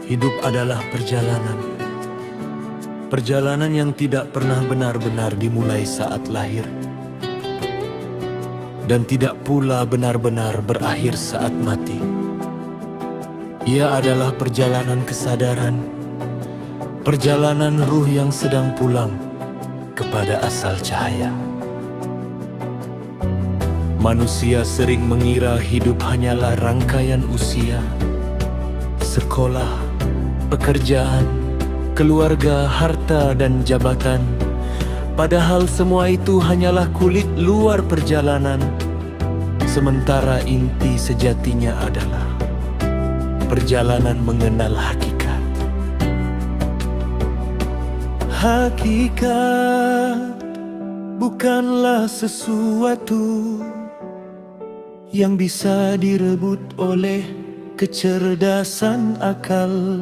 Hidup adalah perjalanan. Perjalanan yang tidak pernah benar-benar dimulai saat lahir, dan tidak pula benar-benar berakhir saat mati. Ia adalah perjalanan kesadaran, perjalanan ruh yang sedang pulang kepada asal cahaya. Manusia sering mengira hidup hanyalah rangkaian usia, sekolah, pekerjaan, keluarga, harta, dan jabatan. Padahal semua itu hanyalah kulit luar perjalanan, sementara inti sejatinya adalah perjalanan mengenal hakikat. Hakikat bukanlah sesuatu yang bisa direbut oleh kecerdasan akal,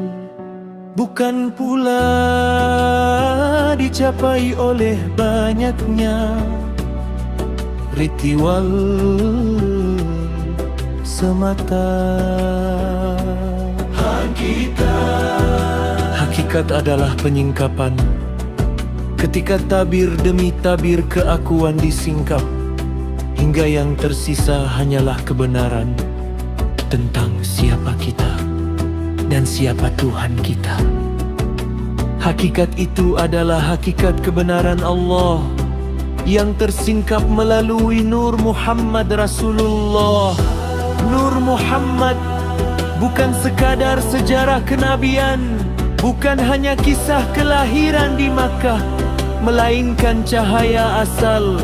bukan pula dicapai oleh banyaknya ritual semata. Hakikat adalah penyingkapan ketika tabir demi tabir keakuan disingkap, hingga yang tersisa hanyalah kebenaran tentang siapa kita dan siapa Tuhan kita. Hakikat itu adalah hakikat kebenaran Allah yang tersingkap melalui Nur Muhammad Rasulullah. Nur Muhammad bukan sekadar sejarah kenabian, bukan hanya kisah kelahiran di Makkah, melainkan cahaya asal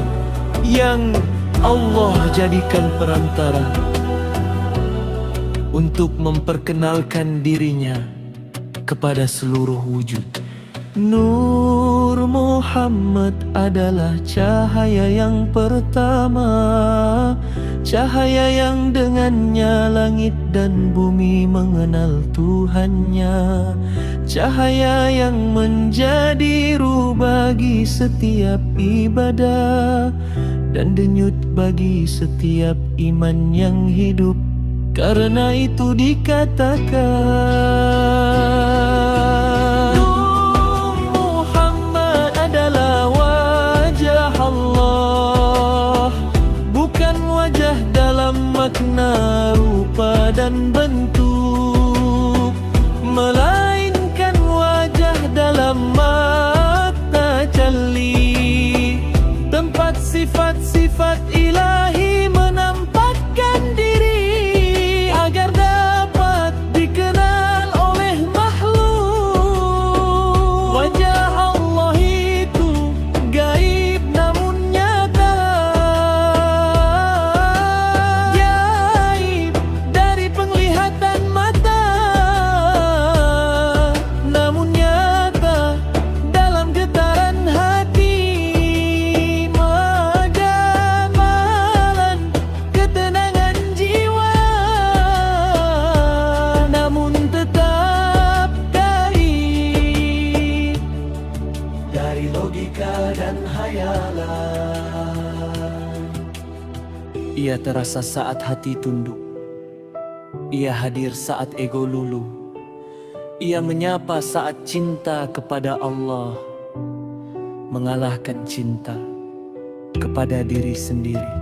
yang Allah jadikan perantara untuk memperkenalkan dirinya kepada seluruh wujud. Nur Muhammad adalah cahaya yang pertama, cahaya yang dengannya langit dan bumi mengenal Tuhannya, cahaya yang menjadi ruh bagi setiap ibadah dan denyut bagi setiap iman yang hidup. Karena itu dikatakan Nur Muhammad adalah wajah Allah, bukan wajah dalam makna rupa dan bentuk, melainkan wajah dalam mata jali, tempat sifat-sifat ilahi menampakkan diri agar dapat dikenal oleh makhluk. Wajah Allah itu gaib namun nyata, gaib dari penglihatan mata, namun nyata dalam getaran hati, menjamalan ketenangan jiwa, namun tetap gaib dari logika dan hayalan. Ia terasa saat hati tunduk, ia hadir saat ego luluh, ia menyapa saat cinta kepada Allah mengalahkan cinta kepada diri sendiri.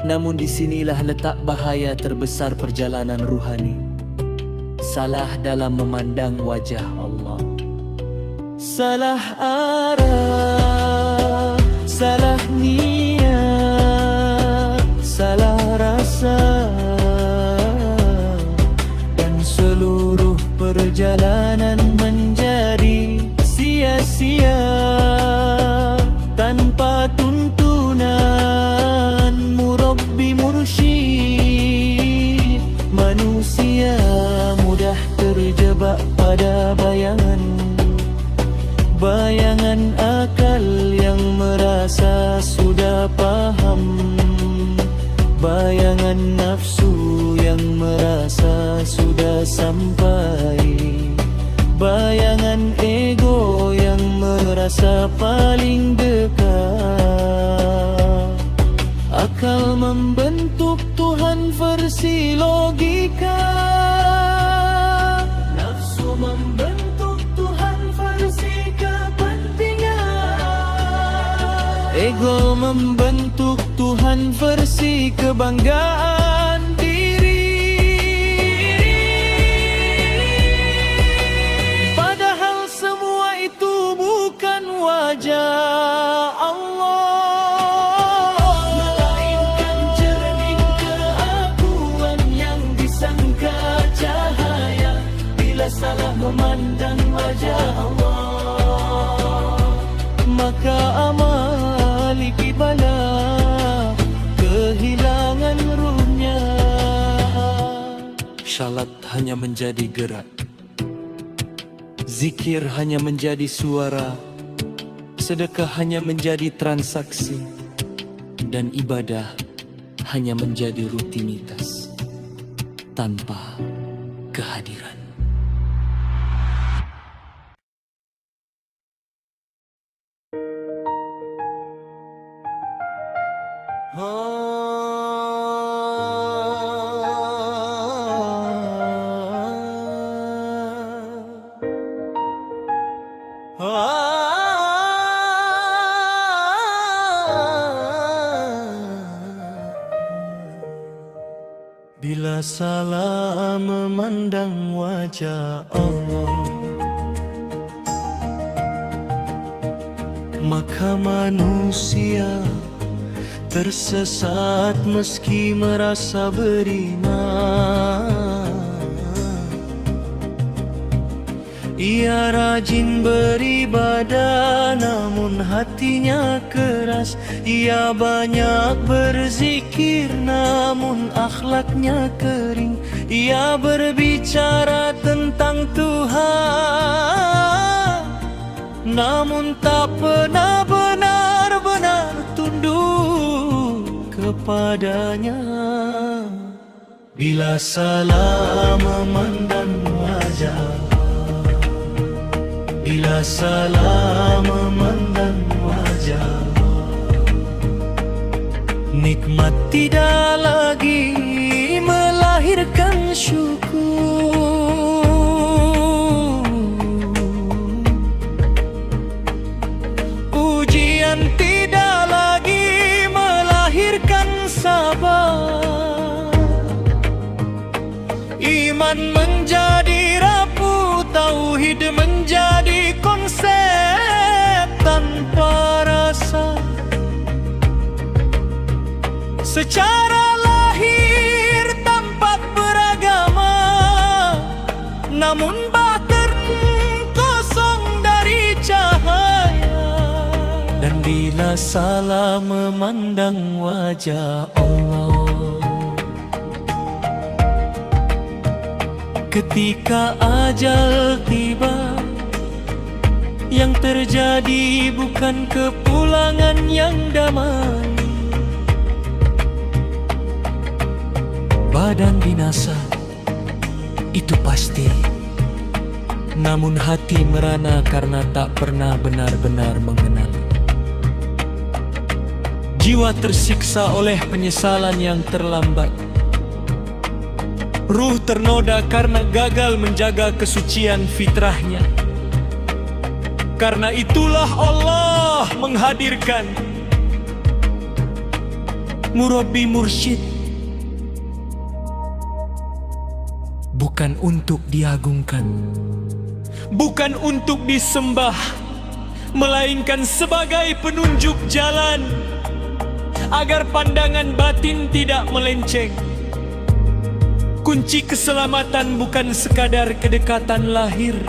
Namun disinilah letak bahaya terbesar perjalanan ruhani, salah dalam memandang wajah Allah. Salah arah, salah niat, salah rasa, dan seluruh perjalanan menjadi sia-sia tanpa tuntunan murabbi mursyid. Manusia mudah terjebak pada bayangan akal yang merasa sudah paham, bayangan nafsu yang merasa sudah sampai, bayangan ego yang merasa paling dekat. Akal membentuk Tuhan versi logika, Ego membentuk Tuhan versi kebanggaan diri. Padahal semua itu bukan wajah Allah, melainkan cermin keakuan yang disangka cahaya bila salah memandang wajah Allah. Maka amali kibala kehilangan ruhnya. Salat hanya menjadi gerak, zikir hanya menjadi suara, sedekah hanya menjadi transaksi, dan ibadah hanya menjadi rutinitas tanpa kehadiran. Bila salah memandang wajah Allah, maka manusia tersesat meski merasa beriman. Ia rajin beribadah namun hatinya keras. Ia banyak berzikir namun akhlaknya kering. Ia berbicara tentang Tuhan namun tak pernah benar-benar tunduk kepadanya. Bila salah memandang wajah, bila salah memandang wajah, nikmat tidak lagi melahirkan syukur. Ujian tidak lagi melahirkan sabar. Iman menjadi rapuh, tauhid menjadi konsep tanpa rasa. Secara lahir tampak beragama, namun batin kosong dari cahaya. Dan bila salah memandang wajah Allah, ketika ajal tiba, yang terjadi bukan kepulangan yang damai. Badan binasa, itu pasti. Namun hati merana karena tak pernah benar-benar mengenal. Jiwa tersiksa oleh penyesalan yang terlambat. Ruh ternoda karena gagal menjaga kesucian fitrahnya. Karena itulah Allah menghadirkan murabbi mursyid, bukan untuk diagungkan, bukan untuk disembah, melainkan sebagai penunjuk jalan agar pandangan batin tidak melenceng. Kunci keselamatan bukan sekadar kedekatan lahir,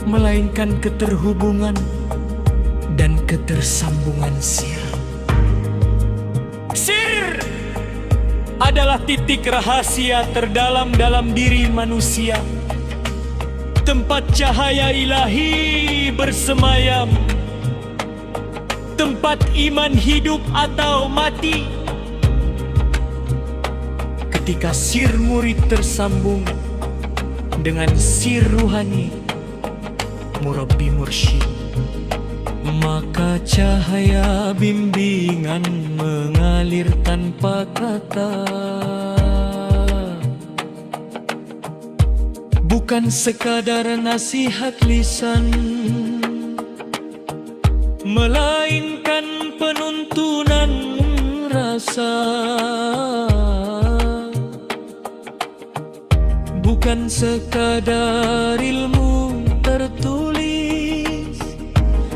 melainkan keterhubungan dan ketersambungan sir. Sir adalah titik rahasia terdalam dalam diri manusia, tempat cahaya ilahi bersemayam, tempat iman hidup atau mati. Ketika sir murid tersambung dengan sir ruhani murabbi mursyid, maka cahaya bimbingan mengalir tanpa kata. Bukan sekadar nasihat lisan, melainkan bukan sekadar ilmu tertulis,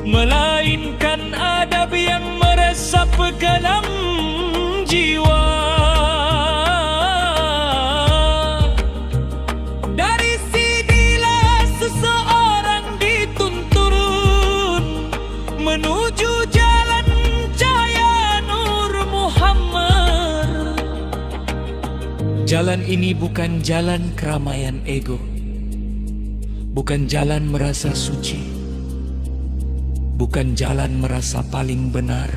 melainkan adab yang meresap ke dalam jiwa. Dari sinilah seseorang dituntun menuju jalan cahaya Nur Muhammad. Jalan ini bukan jalan keramaian ego, bukan jalan merasa suci, bukan jalan merasa paling benar.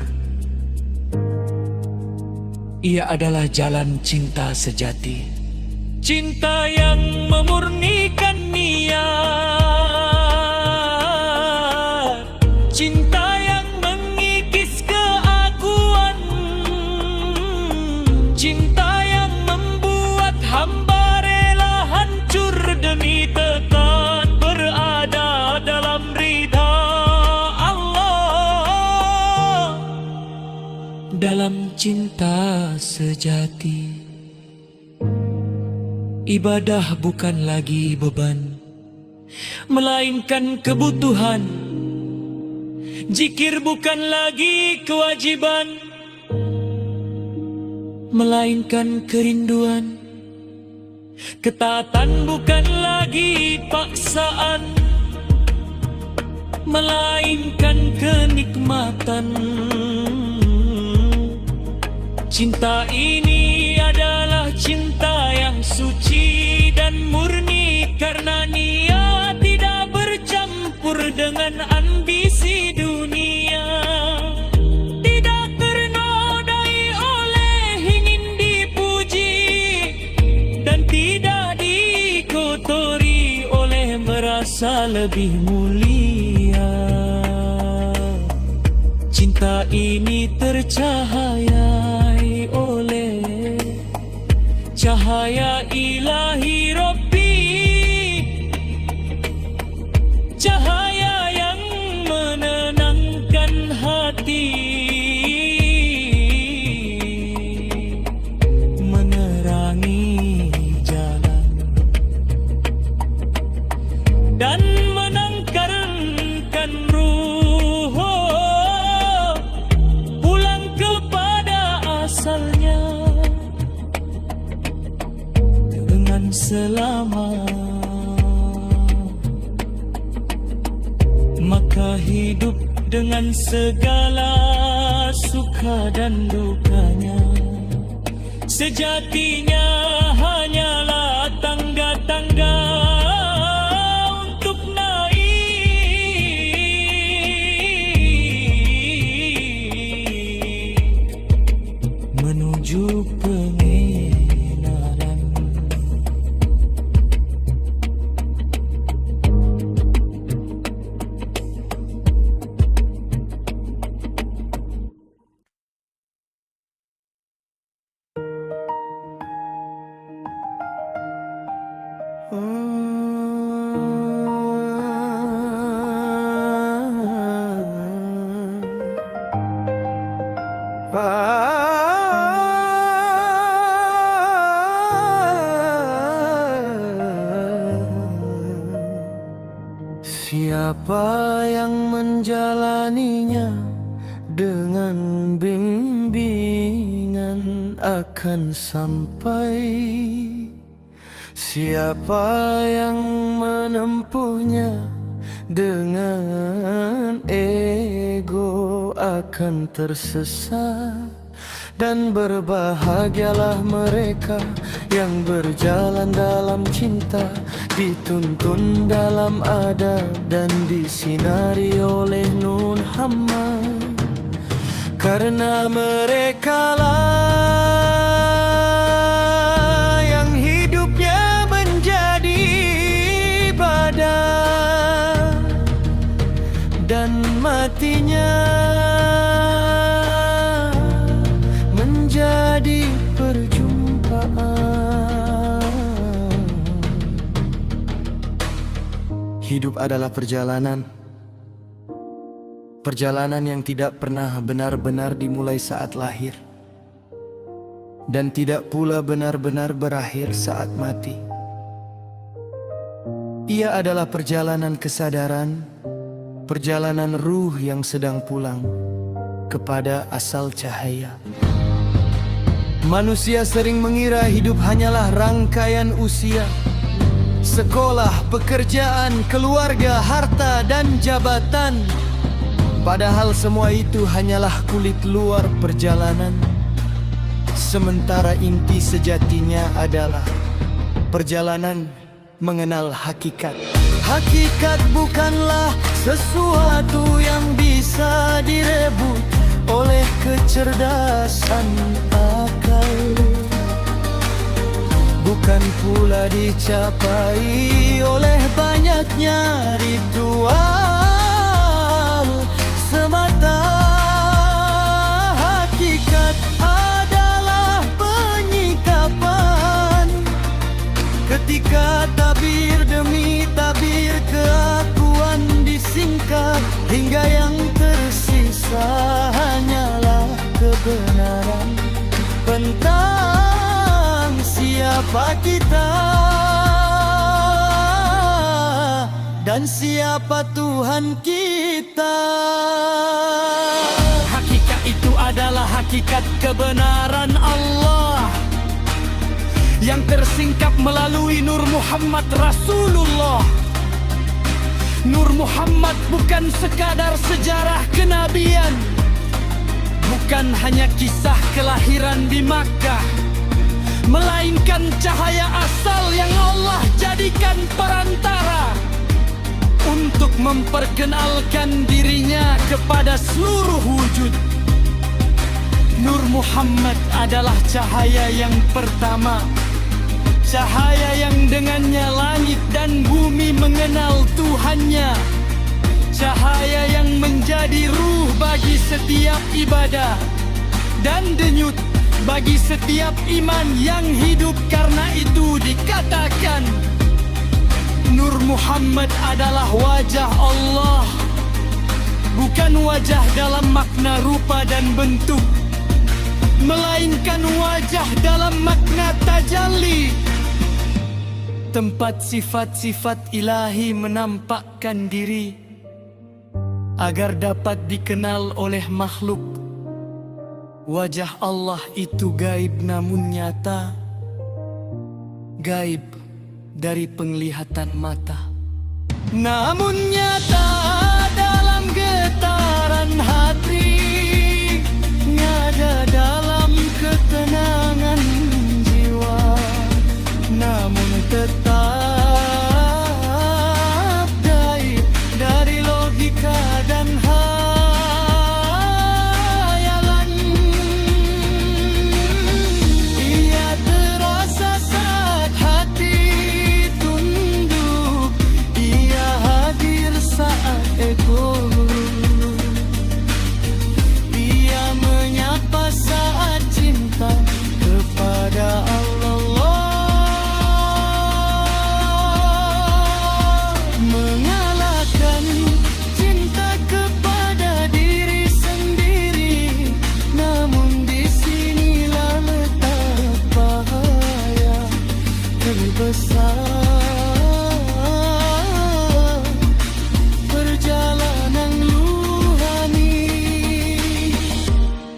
Ia adalah jalan cinta sejati, cinta yang memurnikan niat, cinta yang mengikis keaguan, cinta yang membuat hamba rela hancur demi tetap berada dalam ridha Allah. Dalam cinta sejati, ibadah bukan lagi beban, melainkan kebutuhan. Zikir bukan lagi kewajiban, melainkan kerinduan. Ketaatan bukan lagi paksaan, melainkan kenikmatan. Cinta ini adalah cinta yang suci dan murni, karena niat tidak bercampur dengan ambisi dunia, tidak ternodai oleh ingin dipuji, dan tidak dikotori oleh merasa lebih mulia. Cinta ini tercahayai oleh cahaya ilahi Rabbi, cahaya yang menenangkan hati, menerangi jalan, dan menangkarkan ruh pulang kepada asalnya dengan selamat. Maka hidup dengan segala suka dan dukanya, sejatinya hanyalah tangga-tangga untuk naik menuju pengenalan. Siapa yang menjalaninya dengan bimbingan akan sampai. Siapa yang menempuhnya dengan ego akan tersesat. Dan berbahagialah mereka yang berjalan dalam cinta, dituntun dalam adab dan disinari oleh Nur Muhammad. Karena merekalah yang hidupnya menjadi ibadah dan matinya menjadi perjumpaan. Hidup adalah perjalanan yang tidak pernah benar-benar dimulai saat lahir. dan tidak pula benar-benar berakhir saat mati. Ia adalah perjalanan kesadaran, perjalanan ruh yang sedang pulang kepada asal cahaya. Manusia sering mengira hidup hanyalah rangkaian usia, sekolah, pekerjaan, keluarga, harta, dan jabatan. Padahal semua itu hanyalah kulit luar perjalanan. Sementara inti sejatinya adalah perjalanan mengenal hakikat. Hakikat bukanlah sesuatu yang bisa direbut oleh kecerdasan akal, bukan pula dicapai oleh banyaknya ritual semata. Hakikat adalah penyikapan ketika tabir demi tabir keakuan disingkap, hingga yang tersisa hanyalah kebenaran tentang siapa kita dan siapa Tuhan kita. Hakikat itu adalah hakikat kebenaran Allah yang tersingkap melalui Nur Muhammad Rasulullah. Nur Muhammad bukan sekadar sejarah kenabian, bukan hanya kisah kelahiran di Makkah, melainkan cahaya asal yang Allah jadikan perantara untuk memperkenalkan dirinya kepada seluruh wujud. Nur Muhammad adalah cahaya yang pertama, cahaya yang dengannya langit dan bumi mengenal Tuhannya, cahaya yang menjadi ruh bagi setiap ibadah dan denyut bagi setiap iman yang hidup. Karena itu dikatakan Nur Muhammad adalah wajah Allah, bukan wajah dalam makna rupa dan bentuk, melainkan wajah dalam makna tajalli, tempat sifat-sifat ilahi menampakkan diri agar dapat dikenal oleh makhluk. Wajah Allah itu gaib namun nyata, gaib dari penglihatan mata, namun nyata dalam getaran hati, nyata dalam ketenangan jiwa, namun tetap gaib dari logika dan hayalan. Ia terasa saat hati tunduk, ia hadir saat ego, ia menyapa saat cinta kepada Allah. Perjalanan ruhani,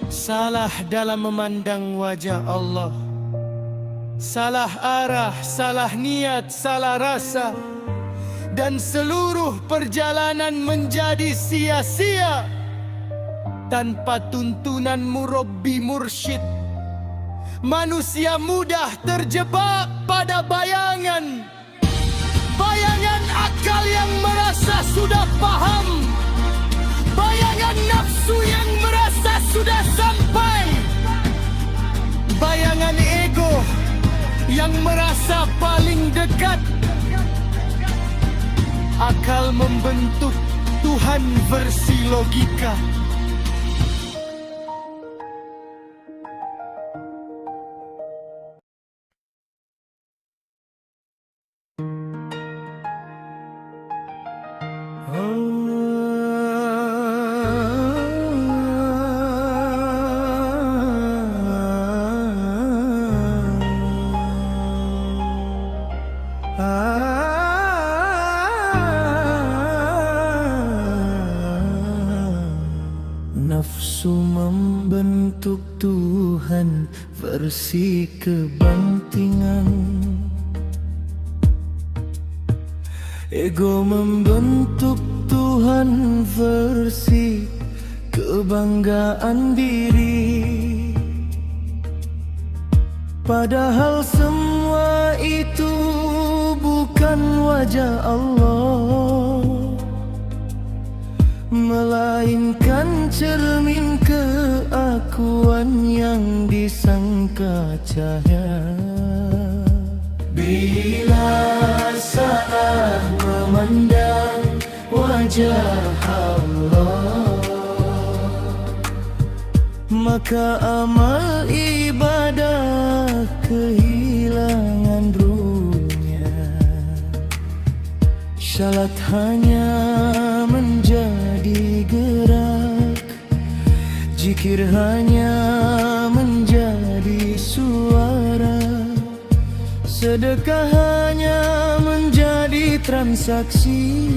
salah dalam memandang wajah Allah, salah arah, salah niat, salah rasa, dan seluruh perjalanan menjadi sia-sia tanpa tuntunan murabbi mursyid. Manusia mudah terjebak pada bayangan akal yang merasa sudah paham, bayangan nafsu yang merasa sudah sampai, bayangan ego yang merasa paling dekat. Akal membentuk Tuhan versi logika. versi kebantingan. Ego membentuk Tuhan versi kebanggaan diri. Padahal semua itu bukan wajah Allah, melainkan cermin keakuan yang disangka cahaya. Bila salah memandang wajah Allah, maka amal ibadah kehilangan ruhnya. Salat hanya menjadi gerak, zikir hanya menjadi suara, sedekah hanya menjadi transaksi,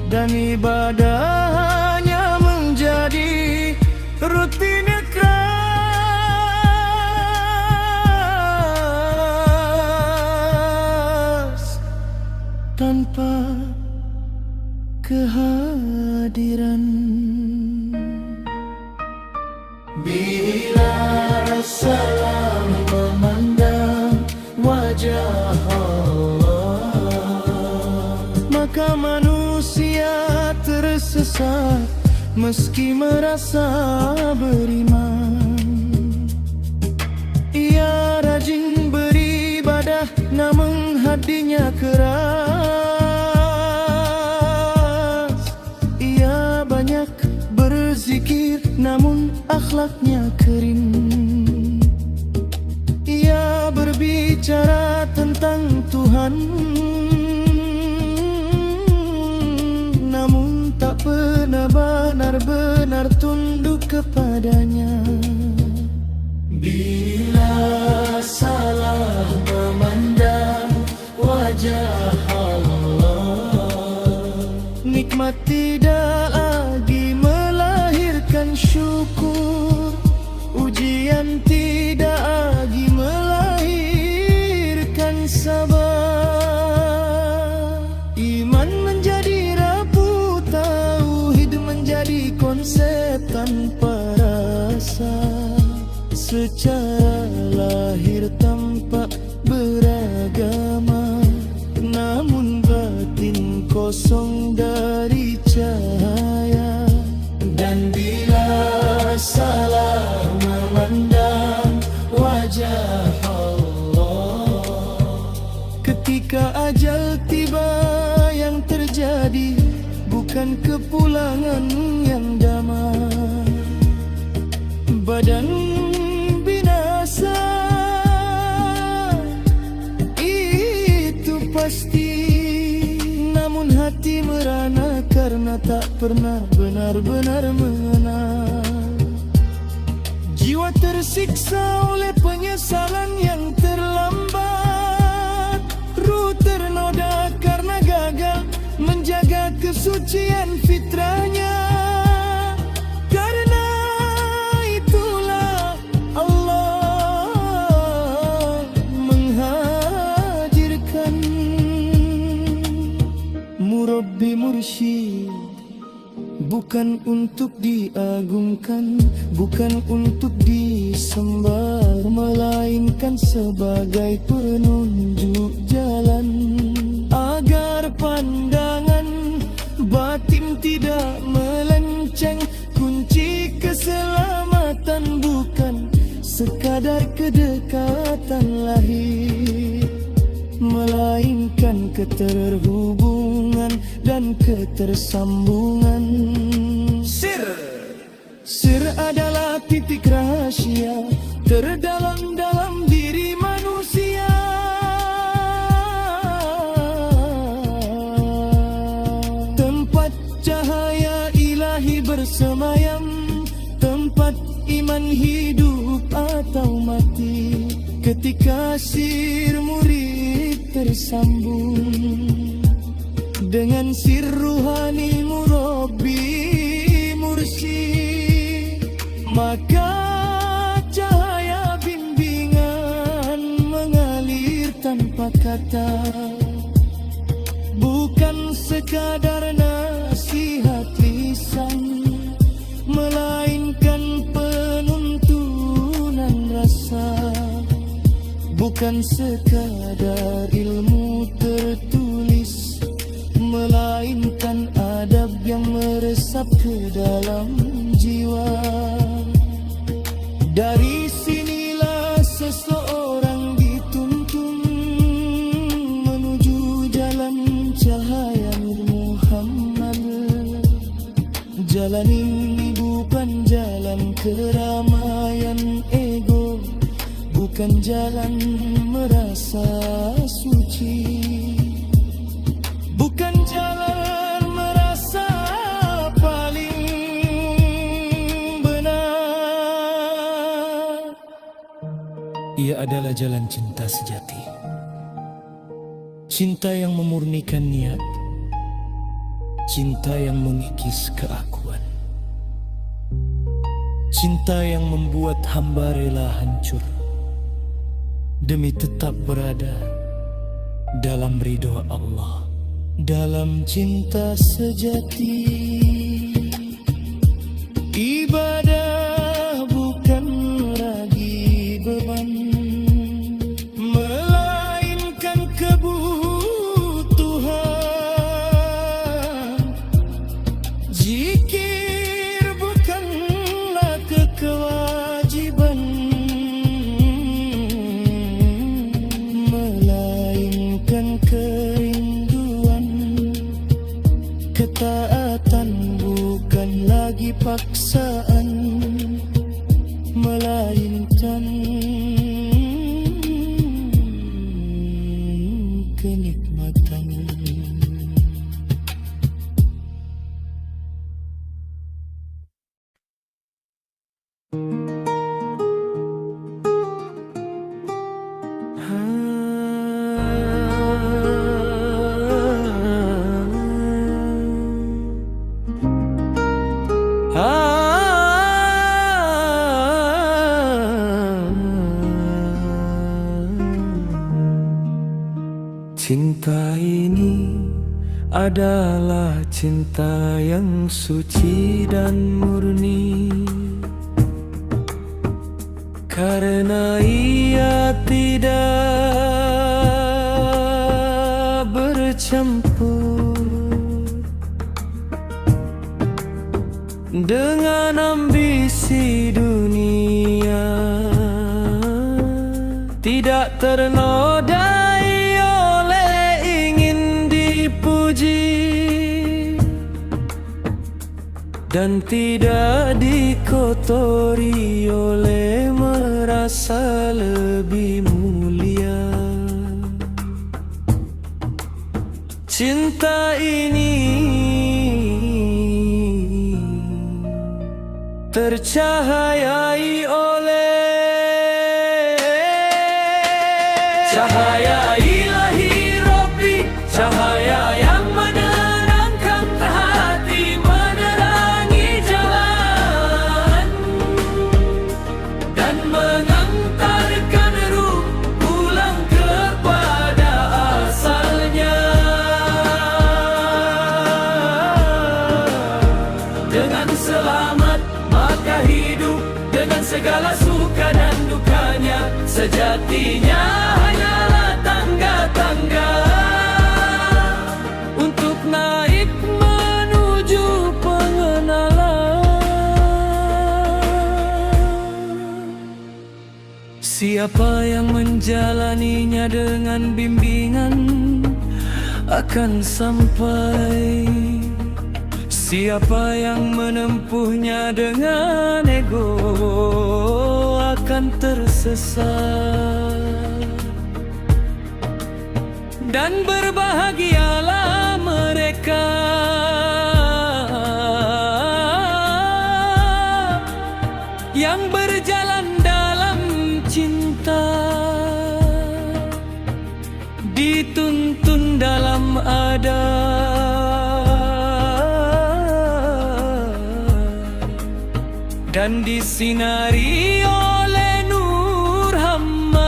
dan ibadah hanya menjadi rutinitas tanpa kehadiran. Bila salah memandang wajah Allah, maka manusia tersesat meski merasa beriman. Ia rajin beribadah namun hatinya keras. Ia banyak berzikir namun akhlaknya kering. Ia berbicara tentang Tuhan namun tak pernah benar-benar tunduk kepadanya. Bila salah memandang wajah Allah, nikmat tidak lagi melahirkan syukur, ujian tidak lagi melahirkan sabar. Iman menjadi rapuh, tauhid menjadi konsep tanpa rasa. Secara lahir tampak beragama, namun batin kosong dari cahaya. Dan bila salah memandang wajah Allah, ketika ajal tiba yang terjadi bukan kepulangan yang damai. Badan binasa itu pasti, namun hati merana karena tak pernah benar-benar mengenal. Jiwa tersiksa oleh penyesalan yang terlambat, ruh ternoda karena gagal menjaga kesucian fitrahnya. Karena itulah Allah menghadirkan murabbi mursyid, bukan untuk diagungkan, bukan untuk disembah, melainkan sebagai penunjuk jalan agar pandangan batin tidak melenceng. Kunci keselamatan bukan sekadar kedekatan lahir, melainkan keterhubungan dan ketersambungan. Sir adalah titik rahasia terdalam dalam diri manusia. Tempat cahaya ilahi bersemayam, tempat iman hidup atau mati. Ketika sir murid tersambung dengan sir ruhani murabbi mursyid, maka cahaya bin kata-kata, bukan sekadar nasihat lisan, melainkan penuntunan rasa. Bukan sekadar ilmu tertulis, melainkan adab yang meresap ke dalam jiwa. Dari sinilah seseorang dituntun menuju jalan cahaya Nur Muhammad. Jalan ini bukan jalan keramaian ego, bukan jalan merasa suci, bukan jalan merasa paling benar. Ia adalah jalan cinta sejati, cinta yang memurnikan niat, cinta yang mengikis keakuan, cinta yang membuat hamba rela hancur demi tetap berada dalam ridho Allah. Dalam cinta sejati, ibadah bukan lagi beban, melainkan kebutuhan. Zikir bukanlah kewajiban, melainkan kerinduan. Ketaatan bukan lagi paksaan, melainkan kenikmatan. Cinta ini adalah cinta yang suci dan murni, karena ia tidak bercampur dengan ambisi dunia, tidak ternodai oleh ingin dipuji, dan tidak dikotori oleh merasa lebih mulia. Cinta ini tercahayai oleh cahaya ilahi Rabbi, cahaya yang menerangkan hati, menerangi jalan, dan mengantarkan ruh pulang kepada asalnya. Dengan selamat maka hidup dengan segala suka dan dukanya, sejatinya hanyalah tangga-tangga untuk naik menuju pengenalan. Siapa yang menjalaninya dengan bimbingan akan sampai, siapa yang menempuhnya dengan ego akan tersesat. Dan berbahagialah mereka yang berjalan dalam cinta, dituntun dalam adab, dan disinari oleh nur Muhammad.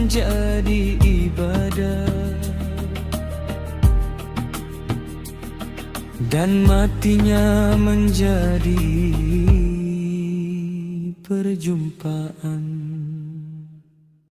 menjadi ibadah, dan matinya menjadi perjumpaan.